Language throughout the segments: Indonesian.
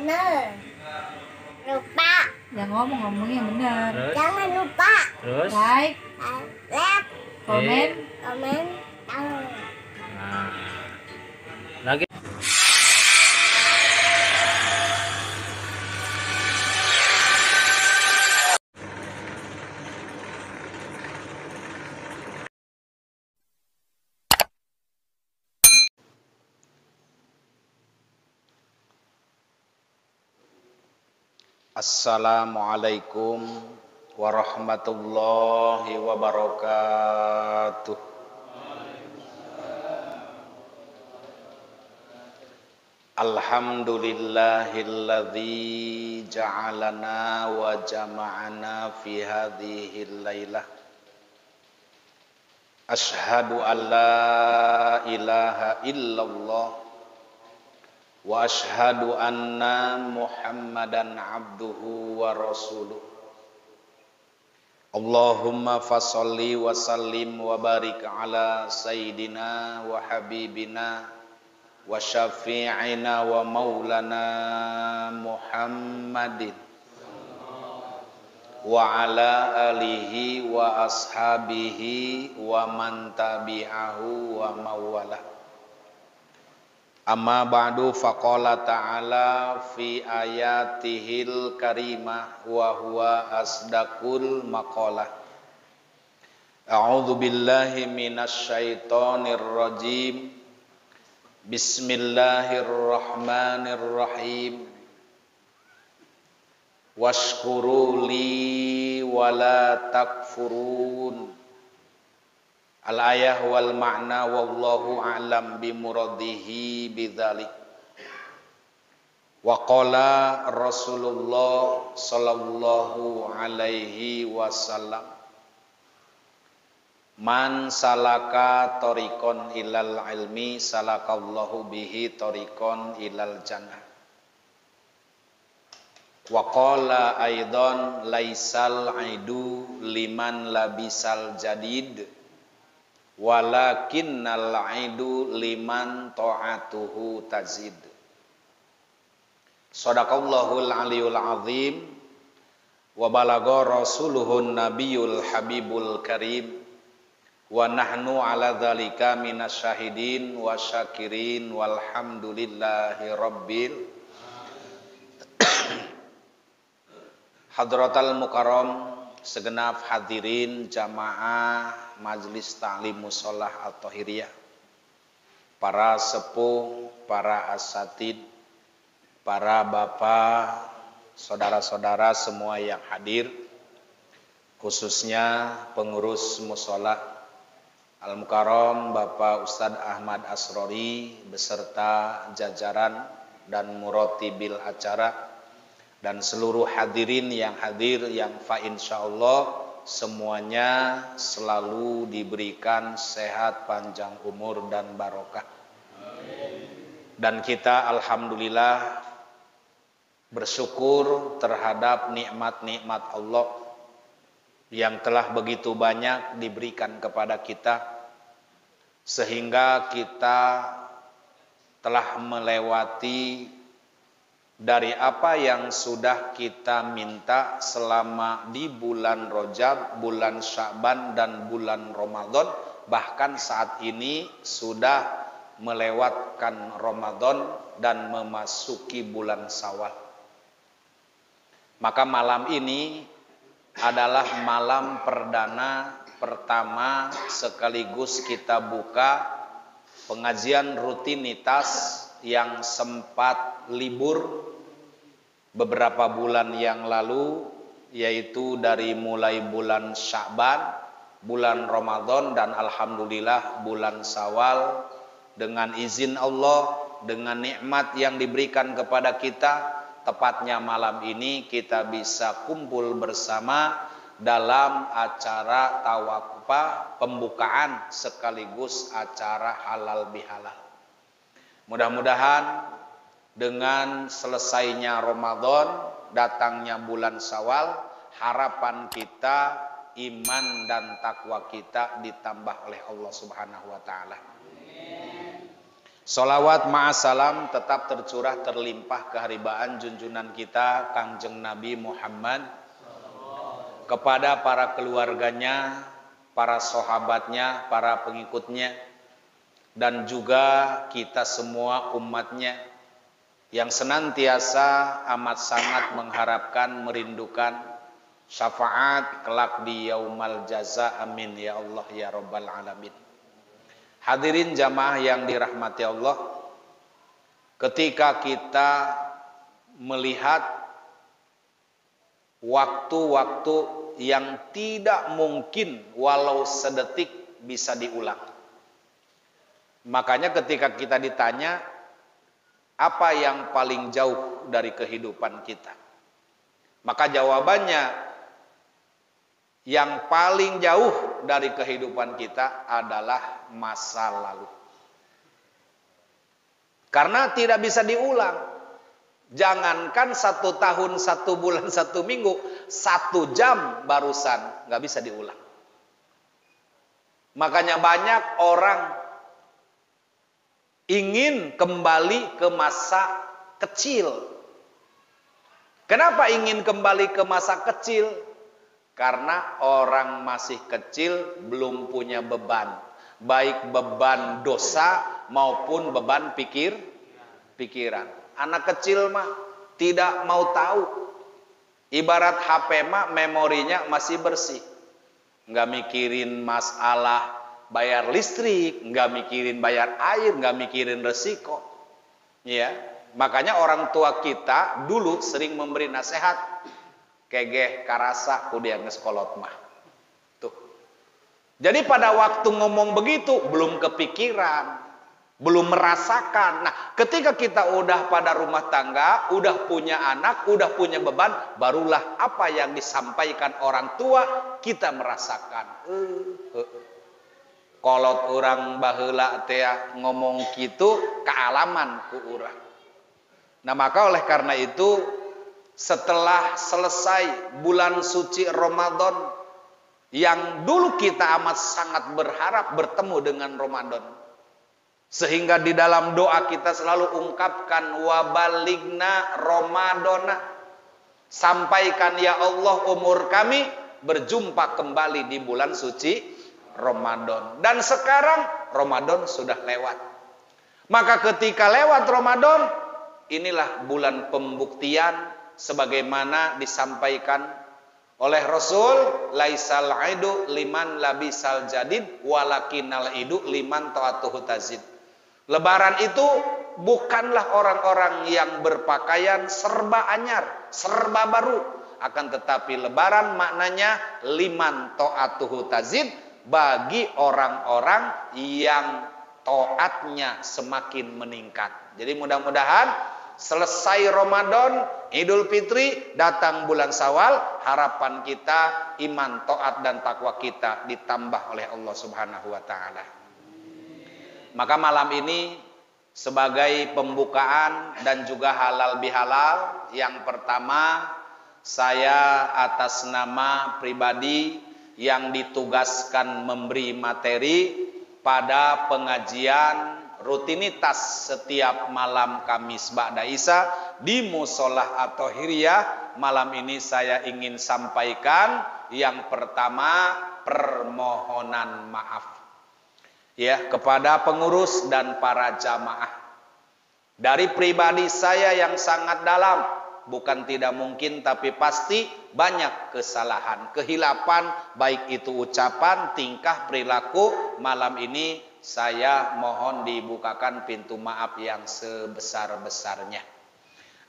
bener. Lupa. Yang ngomongnya benar. Jangan lupa. Terus? Like, komen, tahu. Nah. Lagi. Assalamualaikum warahmatullahi wabarakatuh. Alhamdulillahilladzi ja'alana wa jama'ana fi hadhil lailah. Ashhadu an la ilaha illallah wa ashhadu anna Muhammadan abduhu wa rasuluh. Allahumma fasholli wa sallim wa barik ala sayyidina wa habibina wa syafi'ina wa maulana Muhammadin wa ala alihi wa ashabihi wa man tabi'ahu wa mawalah. Amma ba'du faqala ta'ala fi ayatihil karimah wa huwa asdaqul maqalah. A'udzu billahi minasy syaithanir rajim. Bismillahirrahmanirrahim. Washkuru li wa la takfurun. Al-ayah wal ma'na wallahu a'lam bimuradihi bidzalik. Wa qala Rasulullah sallallahu alaihi wasallam, man salaka tariqan ilal ilmi salakallahu bihi tariqan ilal jannah. Wa qala aidan laisal aidu liman labisal jadid walakinnal aidu liman ta'atuhu tazid. Shadaqallahul aliyul azim wa balagha rasuluhun nabiyul habibul karim wa nahnu ala dzalika minasyahidin wa syakirin walhamdulillahi rabbil hadratal mukarram, segenap hadirin jamaah Majlis Ta'lim Musholah At-Tahiriyah, para sepuh, para asatid, para bapak, saudara-saudara semua yang hadir, khususnya pengurus musholah Al-Mukarram Bapak Ustadz Ahmad Asrori beserta jajaran dan muratibil acara, dan seluruh hadirin yang hadir yang fa insyaallah semuanya selalu diberikan sehat, panjang umur dan barokah. Dan kita alhamdulillah bersyukur terhadap nikmat-nikmat Allah yang telah begitu banyak diberikan kepada kita, sehingga kita telah melewati dari apa yang sudah kita minta selama di bulan Rajab, bulan Sya'ban dan bulan Ramadan. Bahkan saat ini sudah melewatkan Ramadan dan memasuki bulan Syawal. Maka malam ini adalah malam perdana pertama sekaligus kita buka pengajian rutinitas yang sempat libur beberapa bulan yang lalu, yaitu dari mulai bulan Sya'ban, bulan Ramadan, dan alhamdulillah bulan Syawal. Dengan izin Allah, dengan nikmat yang diberikan kepada kita, tepatnya malam ini kita bisa kumpul bersama dalam acara tawakufah pembukaan sekaligus acara halal bihalal. Mudah-mudahan dengan selesainya Ramadan, datangnya bulan Syawal, harapan kita, iman dan takwa kita ditambah oleh Allah Subhanahu wa taala. Salawat ma'asalam tetap tercurah terlimpah keharibaan junjungan kita Kangjeng Nabi Muhammad kepada para keluarganya, para sahabatnya, para pengikutnya, dan juga kita semua umatnya yang senantiasa amat sangat mengharapkan, merindukan syafaat kelak di yaumal jaza. Amin ya Allah ya rabbal alamin. Hadirin jamaah yang dirahmati Allah, ketika kita melihat waktu-waktu yang tidak mungkin walau sedetik bisa diulang, makanya ketika kita ditanya apa yang paling jauh dari kehidupan kita, maka jawabannya yang paling jauh dari kehidupan kita adalah masa lalu. Karena tidak bisa diulang. Jangankan 1 tahun, 1 bulan, 1 minggu, 1 jam barusan nggak bisa diulang. Makanya banyak orang ingin kembali ke masa kecil. Kenapa ingin kembali ke masa kecil? Karena orang masih kecil belum punya beban, baik beban dosa maupun beban pikiran. Anak kecil mah tidak mau tahu. Ibarat HP mah memorinya masih bersih, nggak mikirin masalah bayar listrik, nggak mikirin bayar air, nggak mikirin resiko. Ya, makanya orang tua kita dulu sering memberi nasihat. Kegeh karasa kudia ngeskolot mah. Tuh. Jadi pada waktu ngomong begitu belum kepikiran, belum merasakan. Nah, ketika kita udah pada rumah tangga, udah punya anak, udah punya beban, barulah apa yang disampaikan orang tua kita merasakan. Kolot orang baheula teh ngomong gitu kealaman ku urang. Nah, maka oleh karena itu setelah selesai bulan suci Ramadan yang dulu kita amat sangat berharap bertemu dengan Ramadan, sehingga di dalam doa kita selalu ungkapkan wabaligna Ramadana, sampaikan ya Allah umur kami berjumpa kembali di bulan suci Ramadan. Dan sekarang Ramadan sudah lewat. Maka ketika lewat Ramadan, inilah bulan pembuktian sebagaimana disampaikan oleh Rasul, laisal aidu liman labisal jadid walakinal idu liman taatuhu tazid. Lebaran itu bukanlah orang-orang yang berpakaian serba anyar, serba baru, akan tetapi lebaran maknanya liman taatuhu tazid, bagi orang-orang yang taatnya semakin meningkat. Jadi mudah-mudahan selesai Ramadan, Idul Fitri, datang bulan Syawal, harapan kita iman, taat dan takwa kita ditambah oleh Allah Subhanahu wa taala. Maka malam ini sebagai pembukaan dan juga halal bihalal, yang pertama saya atas nama pribadi yang ditugaskan memberi materi pada pengajian rutinitas setiap malam Kamis Ba'da Isya di Musolah atau Hiriyah, malam ini saya ingin sampaikan yang pertama permohonan maaf ya kepada pengurus dan para jamaah. Dari pribadi saya yang sangat dalam, bukan tidak mungkin tapi pasti banyak kesalahan, kehilapan, baik itu ucapan, tingkah, perilaku. Malam ini saya mohon dibukakan pintu maaf yang sebesar-besarnya.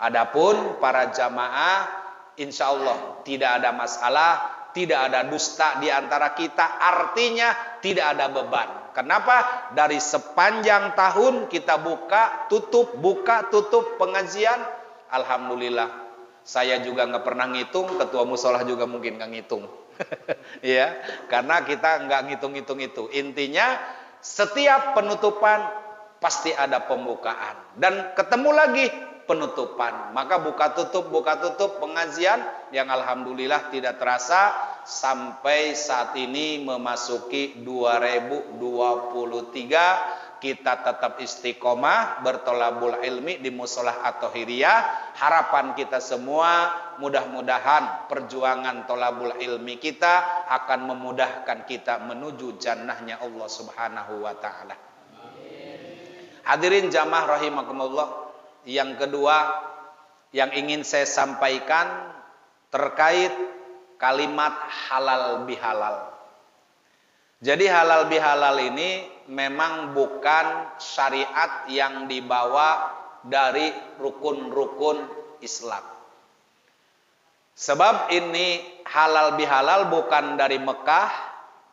Adapun para jamaah, insya Allah tidak ada masalah, tidak ada dusta di antara kita, artinya tidak ada beban. Kenapa? Dari sepanjang tahun kita buka tutup pengajian, alhamdulillah. Saya juga nggak pernah ngitung, ketua musolah juga mungkin nggak ngitung, ya, karena kita nggak ngitung itu. Intinya setiap penutupan pasti ada pembukaan dan ketemu lagi penutupan. Maka buka tutup pengajian yang alhamdulillah tidak terasa sampai saat ini memasuki 2023 kita tetap istiqomah bertolabul ilmi di Musolah At-Thahiriyah. Harapan kita semua mudah-mudahan perjuangan tolabul ilmi kita akan memudahkan kita menuju jannahnya Allah Subhanahu wa taala. Hadirin jamaah rahimakumullah, yang kedua yang ingin saya sampaikan terkait kalimat halal bihalal. Jadi halal bihalal ini memang bukan syariat yang dibawa dari rukun-rukun Islam. Sebab ini halal bihalal bukan dari Mekah,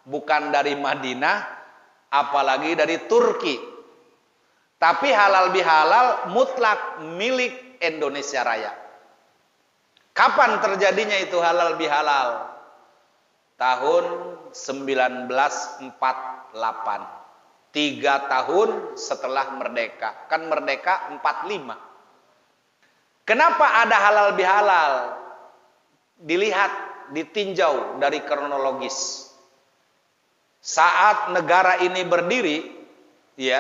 bukan dari Madinah, apalagi dari Turki. Tapi halal bihalal mutlak milik Indonesia Raya. Kapan terjadinya itu halal bihalal? Tahun 1948. 3 tahun setelah merdeka. Kan merdeka 45. Kenapa ada halal bihalal? Dilihat, ditinjau dari kronologis. Saat negara ini berdiri, ya,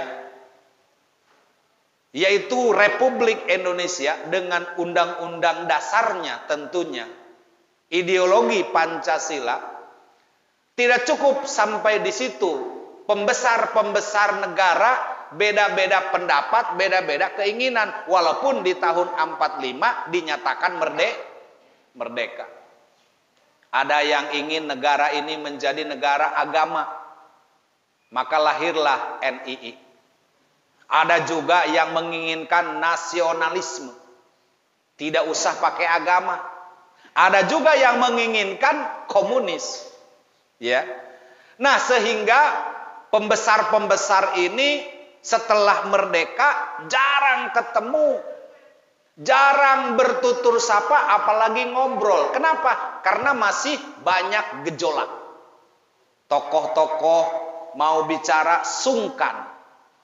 yaitu Republik Indonesia dengan undang-undang dasarnya tentunya, ideologi Pancasila, tidak cukup sampai di situ. Pembesar-pembesar negara beda-beda pendapat, beda-beda keinginan, walaupun di tahun 45 dinyatakan merdeka. Ada yang ingin negara ini menjadi negara agama, maka lahirlah NII. Ada juga yang menginginkan nasionalisme, tidak usah pakai agama. Ada juga yang menginginkan komunis, ya. Nah, sehingga pembesar-pembesar ini setelah merdeka jarang ketemu, jarang bertutur sapa, apalagi ngobrol. Kenapa? Karena masih banyak gejolak. Tokoh-tokoh mau bicara sungkan.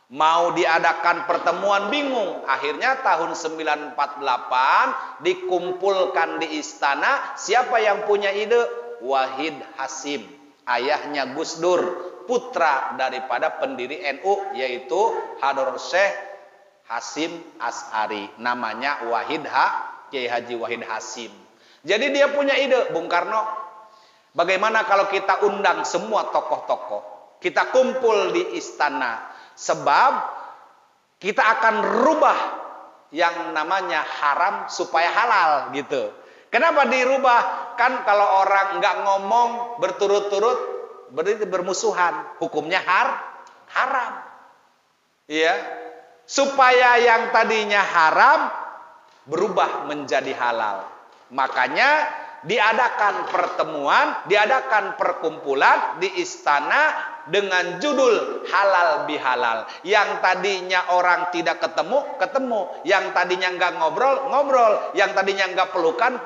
Mau diadakan pertemuan bingung. Akhirnya tahun 1948 dikumpulkan di istana. Siapa yang punya ide? Wahid Hasyim, ayahnya Gus Dur, putra daripada pendiri NU, yaitu Hador Syekh Hasyim Asy'ari. Namanya Kiai Haji Wahid Hasyim. Jadi dia punya ide, Bung Karno, bagaimana kalau kita undang semua tokoh-tokoh, kita kumpul di istana. Sebab kita akan rubah yang namanya haram supaya halal gitu. Kenapa dirubah? Kan kalau orang nggak ngomong berturut-turut berarti bermusuhan. Hukumnya haram. Iya. Supaya yang tadinya haram berubah menjadi halal. Makanya diadakan pertemuan, diadakan perkumpulan di istana dengan judul halal bihalal. Yang tadinya orang tidak ketemu. Yang tadinya nggak ngobrol. Yang tadinya nggak pelukan.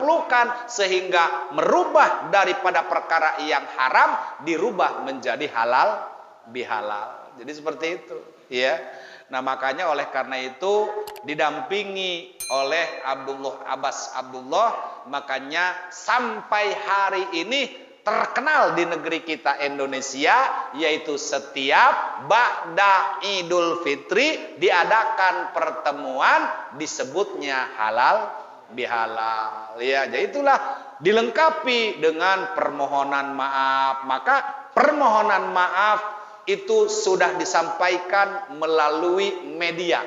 Sehingga merubah daripada perkara yang haram dirubah menjadi halal bihalal. Jadi seperti itu, ya. Nah, makanya oleh karena itu didampingi oleh Abbas Abdullah, makanya sampai hari ini terkenal di negeri kita Indonesia, yaitu setiap ba'da Idul Fitri diadakan pertemuan disebutnya halal bihalal. Ya, jadi itulah dilengkapi dengan permohonan maaf. Maka permohonan maaf itu sudah disampaikan melalui media,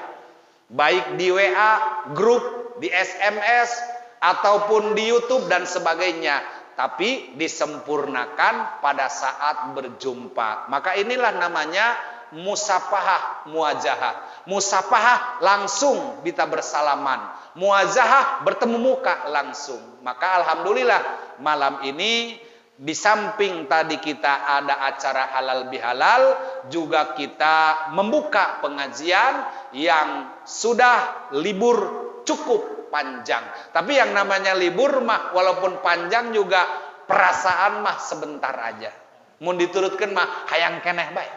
baik di WA, grup, di SMS, ataupun di YouTube dan sebagainya. Tapi disempurnakan pada saat berjumpa. Maka inilah namanya musafahah muwajahah. Musafahah langsung kita bersalaman. Muwajahah bertemu muka langsung. Maka alhamdulillah malam ini di samping tadi kita ada acara halal bihalal, juga kita membuka pengajian yang sudah libur cukup panjang. Tapi yang namanya libur mah walaupun panjang juga perasaan mah sebentar aja. Mun diturutkeun mah hayang keneh bae.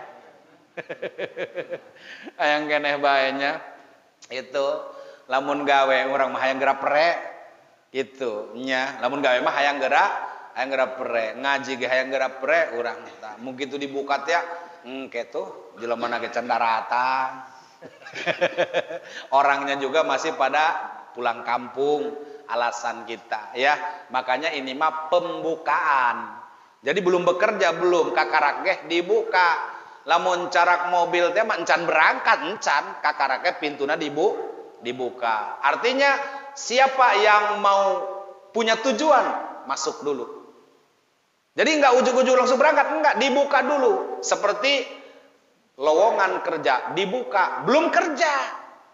Hayang keneh bae nya. Itu lamun gawe urang mah hayang geura pre gitu nya. Lamun gawe mah hayang geura pre, ngaji ge hayang geura pre urang tah. Mun kitu dibuka teh Gitu, jelema na ge can daratan. Orangnya juga masih pada pulang kampung, alasan kita ya. Makanya ini mah pembukaan. Jadi belum bekerja belum, kakarak geh dibuka. Lamun carak mobil teh mah encan berangkat encan, kakarak geh pintuna dibuka. Artinya siapa yang mau punya tujuan masuk dulu. Jadi enggak ujug-ujug langsung berangkat, enggak, dibuka dulu. Seperti lowongan kerja, dibuka, belum kerja,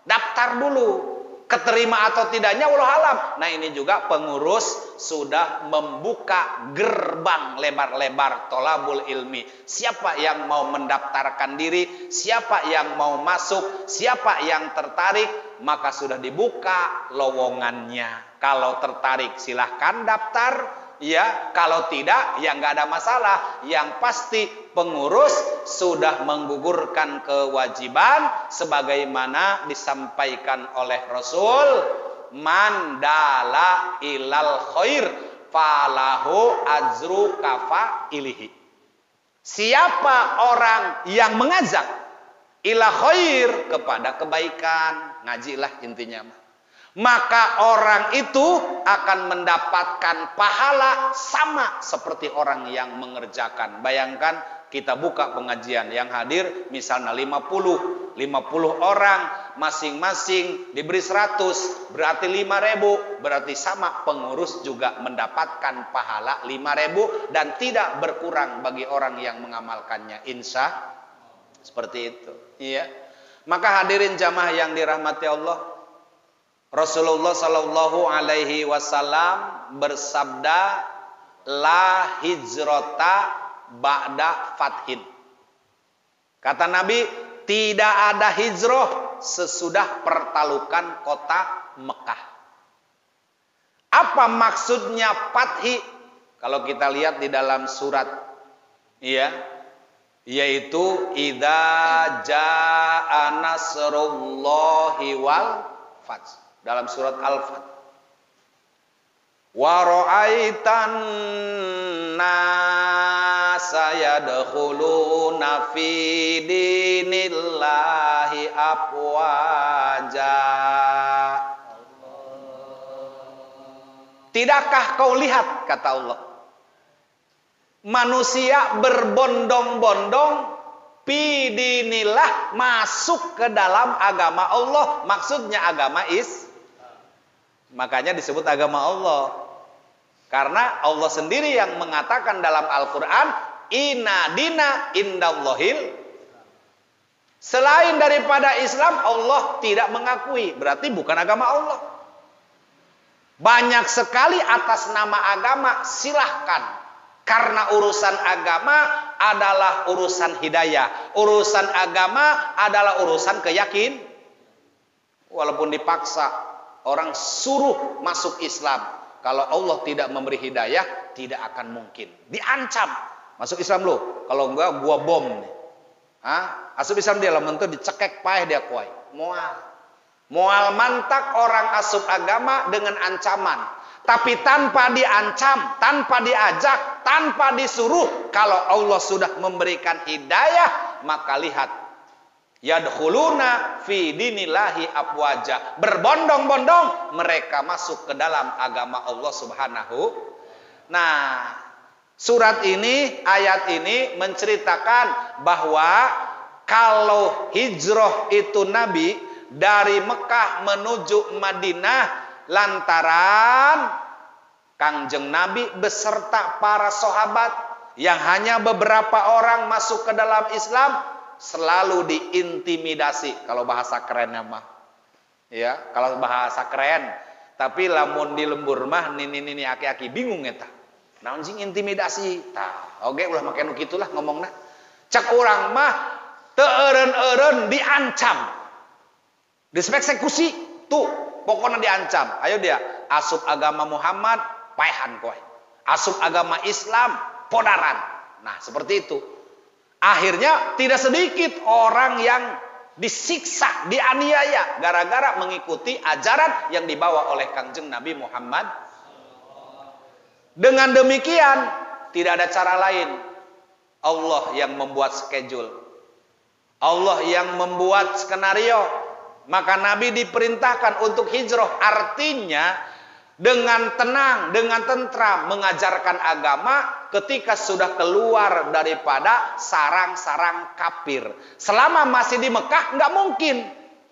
daftar dulu. Keterima atau tidaknya wallahu alam. Nah, ini juga pengurus sudah membuka gerbang lebar-lebar tolabul ilmi. Siapa yang mau mendaftarkan diri, siapa yang mau masuk, siapa yang tertarik, maka sudah dibuka lowongannya. Kalau tertarik silahkan daftar. Ya, kalau tidak, ya nggak ada masalah. Yang pasti pengurus sudah menggugurkan kewajiban sebagaimana disampaikan oleh Rasul, mandala ilal khair falahu ajru kafa ilihi. Siapa orang yang mengajak ila khair, kepada kebaikan, ngajilah intinya mah, maka orang itu akan mendapatkan pahala sama seperti orang yang mengerjakan. Bayangkan kita buka pengajian, yang hadir misalnya 50 orang, masing-masing diberi 100, berarti 5.000, berarti sama, pengurus juga mendapatkan pahala 5.000 dan tidak berkurang bagi orang yang mengamalkannya, insya seperti itu. Iya. Maka hadirin jamaah yang dirahmati Allah, Rasulullah Sallallahu Alaihi Wasallam bersabda, la hijrota ba'da fathin. Kata Nabi, tidak ada hijrah sesudah pertalukan kota Mekah. Apa maksudnya fathi? Kalau kita lihat di dalam surat, ya, yaitu idza jaa nasrullahi wal fath. Dalam surat Al-Fath. Wa ra'aitan nasa yadkhuluna fi dinillahi afwaja. Tidakkah kau lihat, kata Allah, manusia berbondong-bondong bidinillah, masuk ke dalam agama Allah, maksudnya agama makanya disebut agama Allah, karena Allah sendiri yang mengatakan dalam Al-Quran, inna dina indallahil, selain daripada Islam Allah tidak mengakui, berarti bukan agama Allah. Banyak sekali atas nama agama, silahkan, karena urusan agama adalah urusan hidayah, urusan agama adalah urusan keyakinan. Walaupun dipaksa orang suruh masuk Islam, kalau Allah tidak memberi hidayah, tidak akan mungkin. Diancam, masuk Islam lo, kalau enggak gua bom nih. Asup Islam dia lamun teu dicekek paeh dia kuai. Moal mantak orang asup agama dengan ancaman, tapi tanpa diancam, tanpa diajak, tanpa disuruh. Kalau Allah sudah memberikan hidayah, maka lihat, yadkhuluna fi dinillahi afwaja, berbondong-bondong mereka masuk ke dalam agama Allah Subhanahu. Nah, surat ini, ayat ini menceritakan bahwa kalau hijrah itu Nabi dari Mekah menuju Madinah lantaran Kangjeng Nabi beserta para sahabat yang hanya beberapa orang masuk ke dalam Islam, selalu diintimidasi, kalau bahasa kerennya mah. Ya, kalau bahasa keren. Tapi lamun di lembur mah nini aki-aki bingung eta. Naon sing intimidasi? Tah, oge ulah make nu kitulah ngomongna. Cek urang mah teu eureun-eureun diancam. Diseksekusi tuh, pokoknya diancam. Ayo dia, asup agama Muhammad, paehan kowe. Asup agama Islam, podaran. Nah, seperti itu. Akhirnya tidak sedikit orang yang disiksa, dianiaya gara-gara mengikuti ajaran yang dibawa oleh Kangjeng Nabi Muhammad. Dengan demikian tidak ada cara lain. Allah yang membuat schedule. Allah yang membuat skenario. Maka Nabi diperintahkan untuk hijrah. Artinya dengan tenang, dengan tentram mengajarkan agama ketika sudah keluar daripada sarang-sarang kafir. Selama masih di Mekah nggak mungkin.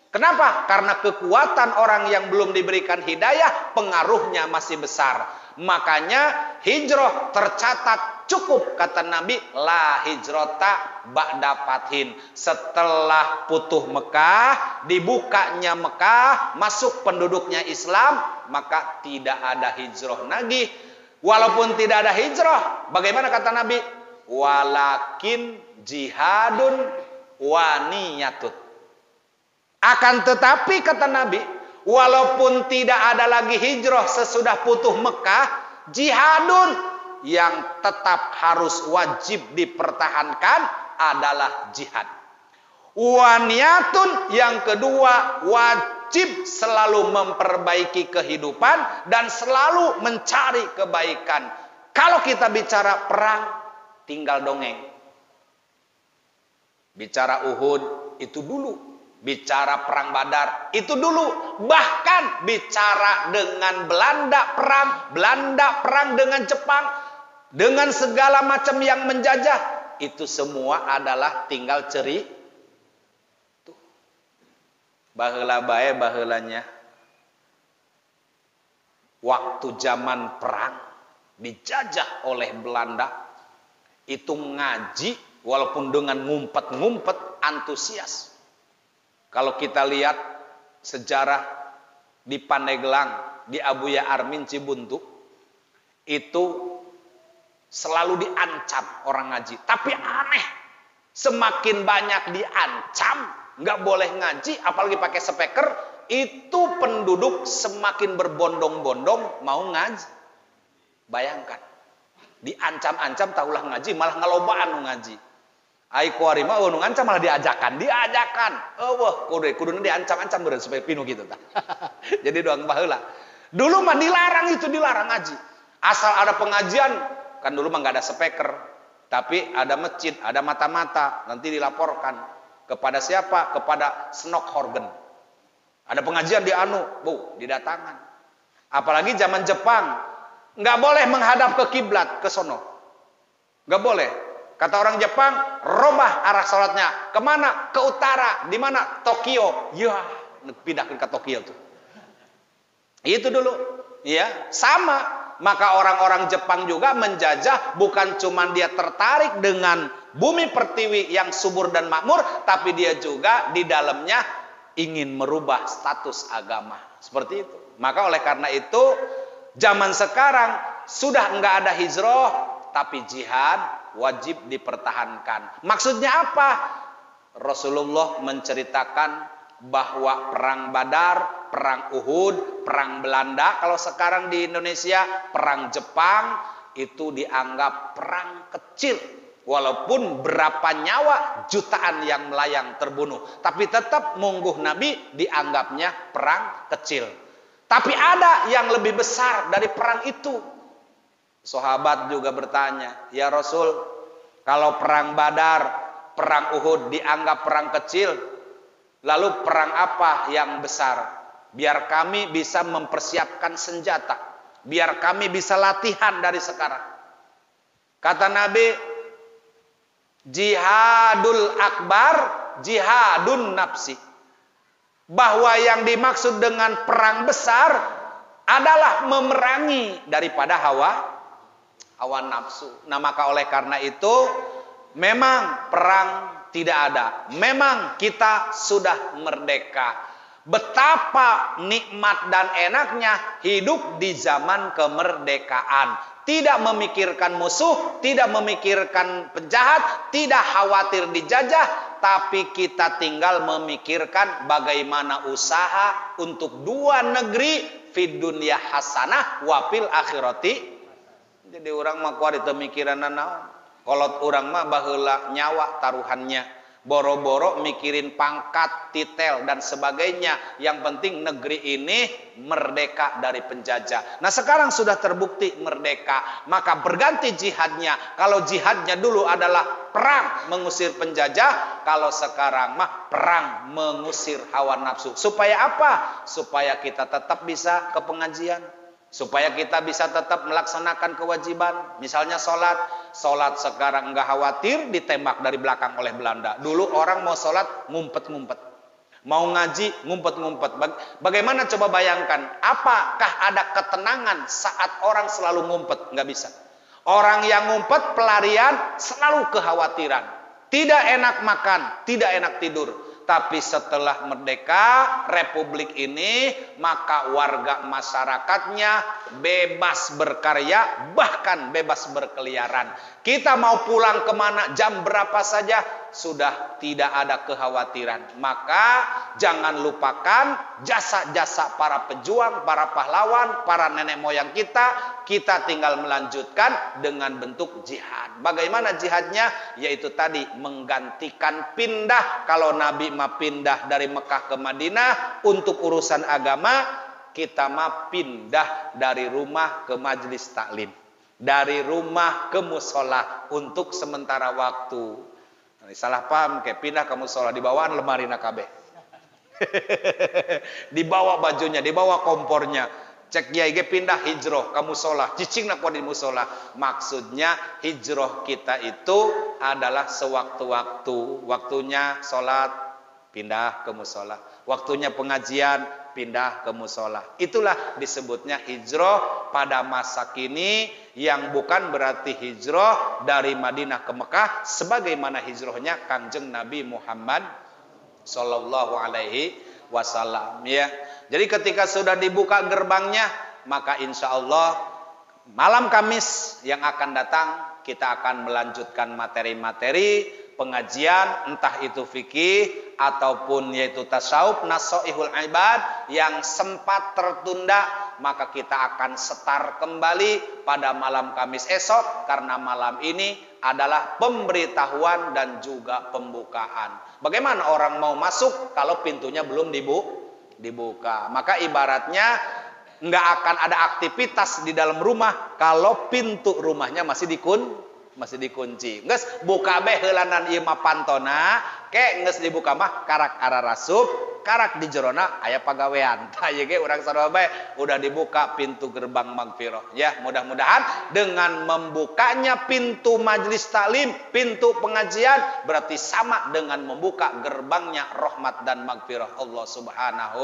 Kenapa? Karena kekuatan orang yang belum diberikan hidayah pengaruhnya masih besar. Makanya hijrah tercatat cukup kata Nabi, la hijrota ba'da fathin. Setelah putuh Mekah, dibukanya Mekah, masuk penduduknya Islam, maka tidak ada hijrah lagi. Walaupun tidak ada hijrah, bagaimana kata Nabi? Walakin jihadun wa niyatun. Akan tetapi kata Nabi, walaupun tidak ada lagi hijrah sesudah putuh Mekah, jihadun yang tetap harus wajib dipertahankan adalah jihad. Waniyatun yang kedua, wajib selalu memperbaiki kehidupan dan selalu mencari kebaikan. Kalau kita bicara perang, tinggal dongeng. Bicara Uhud itu dulu. Bicara perang Badar itu dulu. Bahkan bicara dengan Belanda perang dengan Jepang, dengan segala macam yang menjajah, itu semua adalah tinggal cerita. Baheula bae baheulanya. Waktu zaman perang dijajah oleh Belanda, itu ngaji walaupun dengan ngumpet-ngumpet antusias. Kalau kita lihat sejarah di Pandeglang, di Abuya Armin Cibuntu, itu selalu diancam orang ngaji. Tapi aneh, semakin banyak diancam, nggak boleh ngaji, apalagi pakai speaker, itu penduduk semakin berbondong-bondong mau ngaji. Bayangkan, diancam-ancam tahulah ngaji, malah ngelobaan ngaji. Ai kuari mah nu ngancam malah diajakan. Eueuh, kuduna diancam-ancam beureun supaya pinu gitu tah. Jadi doang baheula. Dulu mah dilarang ngaji. Asal ada pengajian, kan dulu mah enggak ada speaker, tapi ada masjid, ada mata-mata, nanti dilaporkan kepada siapa? Kepada Snockhorgen. Ada pengajian di didatangan. Apalagi zaman Jepang, enggak boleh menghadap ke kiblat ke sono. Enggak boleh. Kata orang Jepang, robah arah salatnya. Kemana? Ke utara. Di mana? Tokyo. Ya, pindahkan ke Tokyo tuh. Itu dulu. Ya, sama. Maka orang-orang Jepang juga menjajah, bukan cuma dia tertarik dengan bumi pertiwi yang subur dan makmur, tapi dia juga di dalamnya ingin merubah status agama. Seperti itu. Maka oleh karena itu, zaman sekarang sudah enggak ada hijrah, tapi jihad wajib dipertahankan. Maksudnya apa? Rasulullah menceritakan bahwa perang Badar, perang Uhud, perang Belanda, kalau sekarang di Indonesia perang Jepang, itu dianggap perang kecil. Walaupun berapa nyawa jutaan yang melayang terbunuh, tapi tetap mungguh Nabi dianggapnya perang kecil. Tapi ada yang lebih besar dari perang itu. Sahabat juga bertanya, ya Rasul, kalau perang Badar, perang Uhud dianggap perang kecil, lalu perang apa yang besar? Biar kami bisa mempersiapkan senjata, biar kami bisa latihan dari sekarang. Kata Nabi, jihadul akbar, jihadun nafsi. Bahwa yang dimaksud dengan perang besar adalah memerangi daripada hawa nafsu. Nah, maka oleh karena itu memang perang tidak ada. Memang kita sudah merdeka. Betapa nikmat dan enaknya hidup di zaman kemerdekaan. Tidak memikirkan musuh, tidak memikirkan penjahat, tidak khawatir dijajah, tapi kita tinggal memikirkan bagaimana usaha untuk dua negeri, fid dunya hasanah wa fil akhirati. Jadi orang mah kuari teu mikiranna naon. Kolot orang mah baheula nyawa taruhannya. Boro-boro mikirin pangkat, titel, dan sebagainya. Yang penting negeri ini merdeka dari penjajah. Nah sekarang sudah terbukti merdeka. Maka berganti jihadnya. Kalau jihadnya dulu adalah perang mengusir penjajah. Kalau sekarang mah perang mengusir hawa nafsu. Supaya apa? Supaya kita tetap bisa ke pengajian. Supaya kita bisa tetap melaksanakan kewajiban. Misalnya sholat. Sholat sekarang enggak khawatir ditembak dari belakang oleh Belanda. Dulu orang mau sholat ngumpet-ngumpet. Mau ngaji ngumpet-ngumpet. Bagaimana coba bayangkan. Apakah ada ketenangan saat orang selalu ngumpet? Enggak bisa. Orang yang ngumpet pelarian selalu kekhawatiran. Tidak enak makan. Tidak enak tidur. Tapi setelah merdeka Republik ini, maka warga masyarakatnya bebas berkarya, bahkan bebas berkeliaran. Kita mau pulang kemana, jam berapa saja, sudah tidak ada kekhawatiran. Maka jangan lupakan jasa-jasa para pejuang, para pahlawan, para nenek moyang kita. Kita tinggal melanjutkan dengan bentuk jihad. Bagaimana jihadnya? Yaitu tadi menggantikan pindah. Kalau Nabi mah pindah dari Mekah ke Madinah untuk urusan agama, kita mah pindah dari rumah ke majelis taklim, dari rumah ke musola untuk sementara waktu. Salah paham, kayak pindah ke musola, dibawaan lemari nakabeh. Dibawa bajunya, dibawa kompornya. Cek kiai ge pindah hijrah ke musola, cicing nak di musola. Maksudnya hijrah kita itu adalah sewaktu-waktu. Waktunya sholat, pindah ke musola. Waktunya pengajian, pindah ke musola. Itulah disebutnya hijrah pada masa kini, yang bukan berarti hijrah dari Madinah ke Mekah sebagaimana hijrahnya Kangjeng Nabi Muhammad sallallahu alaihi wasallam, ya. Jadi ketika sudah dibuka gerbangnya, maka insya Allah malam Kamis yang akan datang kita akan melanjutkan materi-materi pengajian, entah itu fikih ataupun yaitu tasawuf, nasoihul ibad yang sempat tertunda, maka kita akan setar kembali pada malam Kamis esok, karena malam ini adalah pemberitahuan dan juga pembukaan. Bagaimana orang mau masuk kalau pintunya belum dibuka? Maka ibaratnya nggak akan ada aktivitas di dalam rumah kalau pintu rumahnya masih dikunci. Nges buka beh heulanan ieu mah pantona, ke nges dibuka mah karak ararasup, karak di jerona aya pagawean. Tah ieu ge urang sarua bae udah dibuka pintu gerbang magfirah. Ya, mudah-mudahan dengan membukanya pintu majelis taklim, pintu pengajian berarti sama dengan membuka gerbangnya rahmat dan magfirah Allah Subhanahu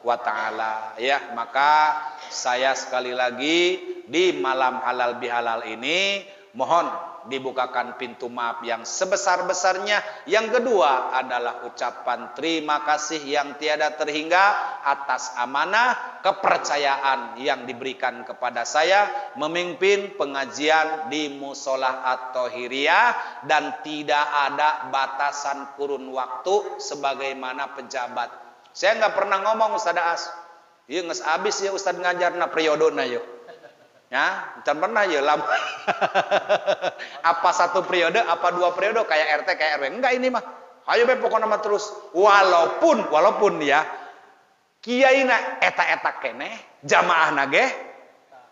wa taala. Ya, maka saya sekali lagi di malam halal bihalal ini mohon dibukakan pintu maaf yang sebesar-besarnya. Yang kedua adalah ucapan terima kasih yang tiada terhingga atas amanah kepercayaan yang diberikan kepada saya memimpin pengajian di Musolah At-Thahiriyah, dan tidak ada batasan kurun waktu sebagaimana pejabat. Saya nggak pernah ngomong Ustaz As, iya nges abis ya Ustaz ngajar na periodona yuk. Ya, jangan pernah ya lama. Apa satu periode, apa dua periode kayak RT kayak RW. Enggak, ini mah. Ayo be pokoknya mah terus. Walaupun ya kiaina eta-eta keneh, jamaah nage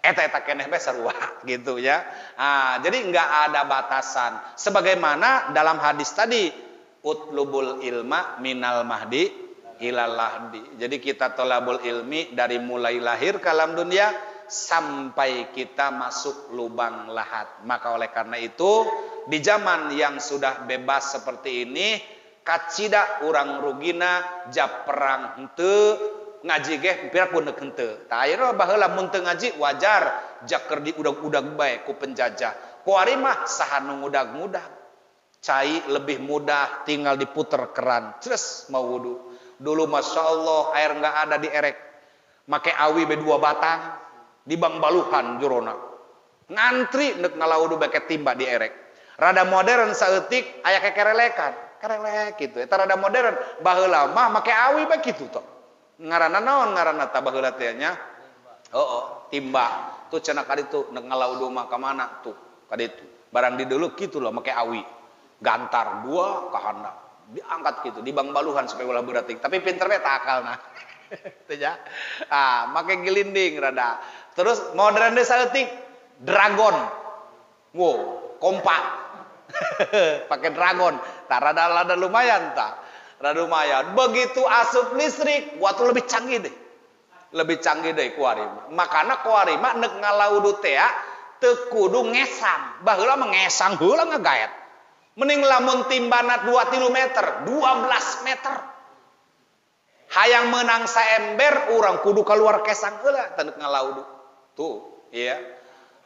eta-eta keneh be sarua gitu ya. Nah, jadi enggak ada batasan. Sebagaimana dalam hadis tadi, utlubul ilma minal mahdi ilal lahdi. Jadi kita tolabul ilmi dari mulai lahir ke alam dunia sampai kita masuk lubang lahat. Maka oleh karena itu di zaman yang sudah bebas seperti ini, kacida urang rugina jab perang henteu ngaji ge pira pun henteu. Tah ayeuna baheula mun teu ngaji wajar jaker di udag-udag bae ku penjajah. Ku ari mah saha nu ngudag-ngudag. Cai lebih mudah, tinggal diputer keran. Terus mau wudu. Dulu Masya Allah air enggak ada di erek. Make awi be 2 batang. Di bang baluhan jurona ngantri nek ngalaudu beket timba di erek. Rada modern saeutik aya kekerelekan kerelek gitu eta rada modern. Baheula mah make awi bae kitu toh ngaranna naon ngaranna tah baheula teh nya timba tuh cenah kaditu nek ngalaudu mah ka mana tuh kaditu barang di dulu kitu loh make awi gantar 2 ka handap diangkat gitu, dibang baluhan supaya ulah berating. Tapi pinter be takal nah. Itu ya. Make gelinding rada. Terus modern deh saeutik dragon. Wow, kompak. Pakai dragon. Tak rada lumayan tak. Rada lumayan. Begitu asup listrik, waktu lebih canggih deh. Lebih canggih deh kuarima. Makana kuarima nek ngalaudu teh teu kudu ngesang. Baheula mah ngesang heula ngagaet. Mending lamun timbana 2 meter, 12 meter. Hayang menang saember urang kudu keluar kesang heula teu ngalaudu. Tuh, iya.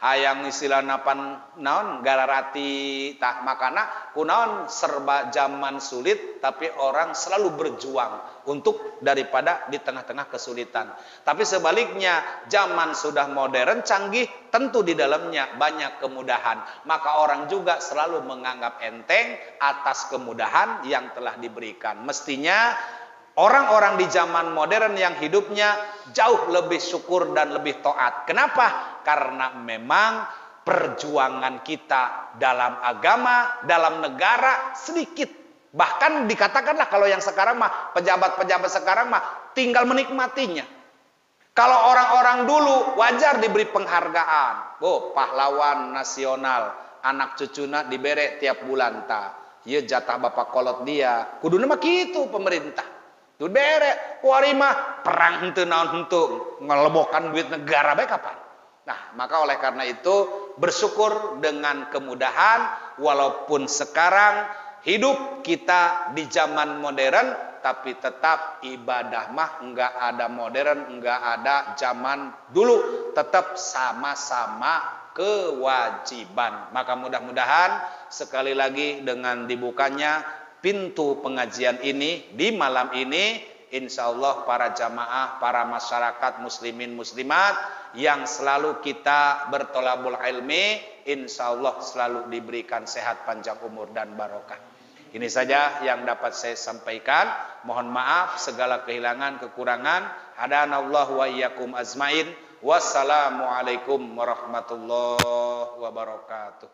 Hayang istilahna pan naon galarati tah makana kunaon serba zaman sulit tapi orang selalu berjuang untuk daripada di tengah-tengah kesulitan. Tapi sebaliknya zaman sudah modern canggih tentu di dalamnya banyak kemudahan. Maka orang juga selalu menganggap enteng atas kemudahan yang telah diberikan. Mestinya orang-orang di zaman modern yang hidupnya jauh lebih syukur dan lebih taat. Kenapa? Karena memang perjuangan kita dalam agama, dalam negara sedikit. Bahkan dikatakanlah kalau yang sekarang mah, pejabat-pejabat sekarang mah tinggal menikmatinya. Kalau orang-orang dulu wajar diberi penghargaan. Oh, pahlawan nasional, anak cucuna dibere tiap bulan ta. Ieu jatah bapak kolot dia. Kuduna mah kitu pemerintah. Tuh bere, kuari mah perang henteu naon henteu ngelebokan duit negara bae kapan? Nah, maka oleh karena itu bersyukur dengan kemudahan walaupun sekarang hidup kita di zaman modern tapi tetap ibadah mah enggak ada modern, enggak ada zaman dulu, tetap sama-sama kewajiban. Maka mudah-mudahan sekali lagi dengan dibukanya pintu pengajian ini di malam ini, insya Allah para jamaah, para masyarakat muslimin muslimat yang selalu kita bertolabul ilmi, insya Allah selalu diberikan sehat panjang umur dan barokah. Ini saja yang dapat saya sampaikan. Mohon maaf segala kehilangan kekurangan. Hadanallahu wa iyyakum azmain. Wassalamualaikum warahmatullahi wabarakatuh.